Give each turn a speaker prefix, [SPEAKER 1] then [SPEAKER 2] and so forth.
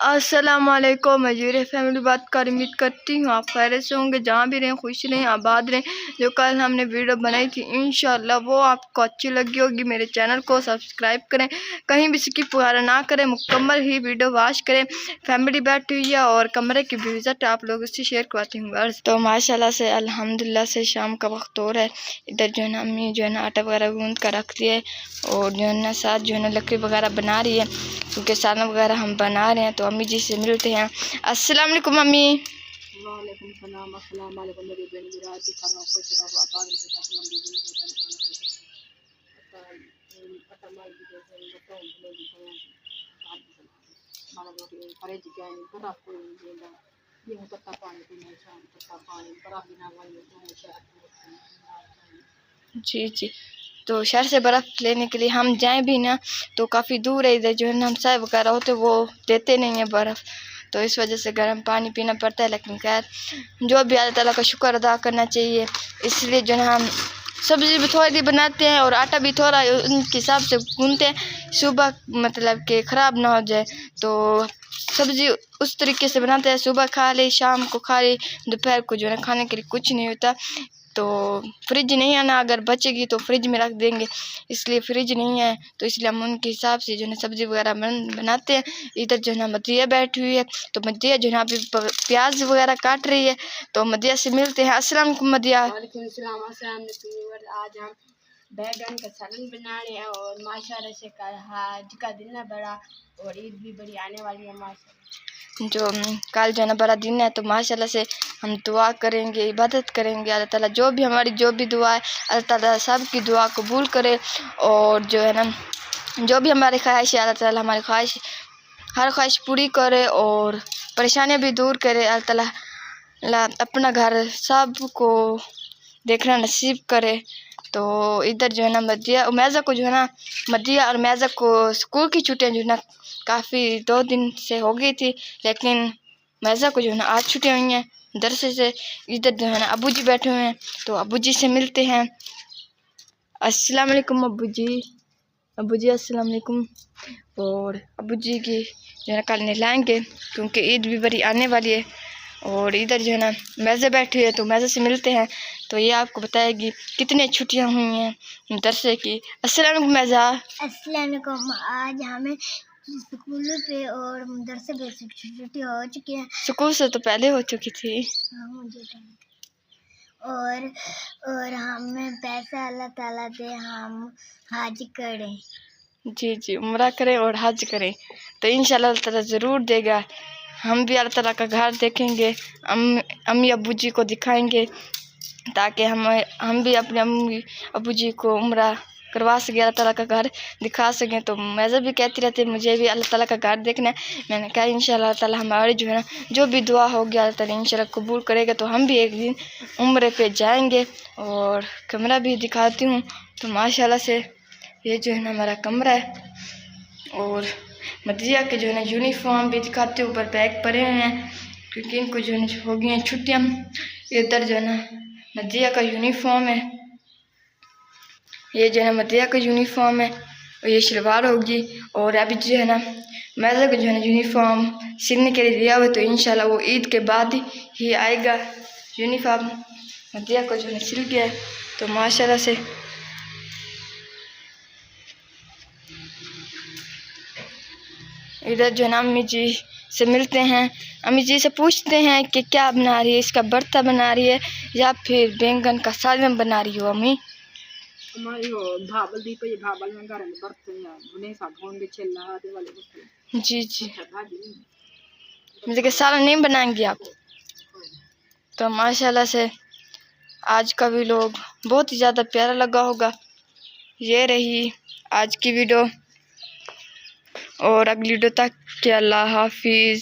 [SPEAKER 1] अस्सलामुअलैकुम मजूर फैमिली बात कर उम्मीद करती हूँ आप खैरियत से होंगे, जहाँ भी रहें खुश रहें आबाद रहें। जो कल हमने वीडियो बनाई थी इंशाल्लाह वो आपको अच्छी लगी होगी। मेरे चैनल को सब्सक्राइब करें, कहीं भी स्किप वगैरह ना करें, मुकम्मल ही वीडियो वॉच करें। फैमिली बैठी हुई है और कमरे की विज़िट आप लोगों से शेयर करवाती हूँ। तो माशाल्लाह से अल्हम्दुलिल्लाह से शाम का वक्त हो रहा है। इधर जो है ना अम्मी जो है ना आटा वगैरह गूँध कर रख दिया है और जो है ना साथ जो है ना लकड़ी वगैरह बना रही है, क्योंकि सालन वगैरह हम बना रहे हैं। तो अम्मी जी से मिलते हैं। अस्सलाम वालेकुम अम्मी।
[SPEAKER 2] वालेकुम सलाम। अस्सलाम वालेकुम मेरी बहन बिरादरी खराब खुश रहो आबाद में तकलम भी दिन को अतमाल भी दे बताओ भले भी मारा रोटी करे जिगाए बड़ा कोई देना ये हो पत्ता पानी पीना शाम पत्ता पानी बड़ा बिना वाले तो शहर
[SPEAKER 1] जी जी। तो शहर से बर्फ़ लेने के लिए हम जाएं भी ना तो काफ़ी दूर है। इधर जो है ना हम साहब वगैरह होते वो देते नहीं है बर्फ़, तो इस वजह से गर्म पानी पीना पड़ता है। लेकिन खैर जो भी अल्लाह ताला का शुक्र अदा करना चाहिए, इसलिए जो है हम सब्ज़ी भी थोड़ी दी बनाते हैं और आटा भी थोड़ा उनके हिसाब से गूँथते हैं, सुबह मतलब कि ख़राब ना हो जाए। तो सब्ज़ी उस तरीके से बनाते हैं, सुबह खा ले शाम को खा ले, दोपहर को जो है खाने के लिए कुछ नहीं होता। तो फ्रिज नहीं है ना, अगर बचेगी तो फ्रिज में रख देंगे, इसलिए फ्रिज नहीं है तो इसलिए हम उनके हिसाब से जो है सब्ज़ी वगैरह बनाते हैं। इधर जो है ना मदिया बैठी हुई है, तो मदिया जो है ना अभी प्याज वगैरह काट रही है। तो मदिया से मिलते हैं। अस्सलाम वालेकुम मदिया।
[SPEAKER 2] वालेकुम सलाम। आज हम बैगन का सालन बना रहे हैं और माशाल्लाह से आज का दिन है बड़ा और ईद भी बड़ी आने वाली है माशाल्लाह।
[SPEAKER 1] जो कल जो है ना बड़ा दिन है, तो माशाल्लाह से हम दुआ करेंगे, इबादत करेंगे। अल्लाह ताला जो भी हमारी जो भी दुआ है अल्लाह ताला सब की दुआ कबूल करे। और जो है ना जो भी हमारी ख्वाहिश है अल्लाह ताला हमारी ख्वाहिश हर ख्वाहिश पूरी करे और परेशानियाँ भी दूर करे। अल्लाह ताला अपना घर सब को देखना नसीब करे। तो इधर जो है ना मदिया उमैज़ा को जो है ना मदिया और मैज़ा को स्कूल की छुट्टियाँ जो है ना काफ़ी 2 दिन से हो गई थी, लेकिन मैज़ा को जो है ना आज छुट्टियाँ हुई हैं दरसे से। इधर जो है ना अबू जी बैठे हुए हैं, तो अबू जी से मिलते हैं। अस्सलाम वालेकुम अबू जी। अबू जी अस्सलाम वालेकुम। और अबू जी की जो है ना कल नहलाएंगे क्योंकि ईद भी बड़ी आने वाली है। और इधर जो है ना मैज़ा बैठी हुई है, तो मैज़ा से मिलते हैं, तो ये आपको बताएगी कितनी छुट्टियां हुई हैं दरसे की। अस्सलाम वालेकुम मैज़ा।
[SPEAKER 3] अस्सलाम वालेकुम। आज हमें स्कूल पे और मदरसे पे छुट्टी हो चुकी है।
[SPEAKER 1] स्कूल से तो पहले हो चुकी थी।
[SPEAKER 3] और हमें पैसा अल्लाह ताला दे हम हज करें।
[SPEAKER 1] जी जी, उम्रा करें और हज करें, तो इंशाल्लाह अल्लाह ताला ज़रूर देगा। हम भी अल्लाह ताला का घर देखेंगे, अम्मी अबू जी को दिखाएंगे, ताकि हम भी अपने अम्मी अबू जी को उम्रा करवा सकें, अल्लाह ताला का घर दिखा सकें। तो मैज़ा भी कहती रहती है मुझे भी अल्लाह ताला का घर देखना है। मैंने कहा इंशाल्लाह ताला हमारी जो है ना जो भी दुआ होगी अल्लाह ताला इंशाल्लाह कबूल करेगा। तो हम भी एक दिन उम्रे पे जाएंगे। और कमरा भी दिखाती हूँ। तो माशाल्लाह से ये जो है ना हमारा कमरा है। और मदिया के जो है ना यूनिफॉर्म भी दिखाते ऊपर बैग परे हुए हैं, क्योंकि इनको जो है हो गई हैं छुट्टियाँ। इधर जो है ना मदिया का यूनिफॉर्म है, ये जो है मदिया का यूनिफॉर्म है और ये शलवार होगी। और अभी जो है ना मैज़ा को जो है ना यूनिफॉर्म सिलने के लिए दिया हुआ, तो इंशाल्लाह वो ईद के बाद ही आएगा यूनिफॉर्म। मदिया को जो है सिल गया है, तो माशाल्लाह से इधर जो है ना अम्मी जी से मिलते हैं। अम्मी जी से पूछते हैं कि क्या बना रही है, इसका भरता बना रही है या फिर बैंगन का सालन बना रही हो अम्मी?
[SPEAKER 2] हमारी हो भावल दी पे भावल में घर में बर्तन या बुने साबुन भी चलना आदि वाले बर्तन।
[SPEAKER 1] जी जी, मुझे के सालन नहीं बनाएंगे आप? तो माशाल्लाह से आज का भी लोग बहुत ही ज़्यादा प्यारा लगा होगा। ये रही आज की वीडियो, और अगली वीडियो तक के अल्लाह हाफिज़।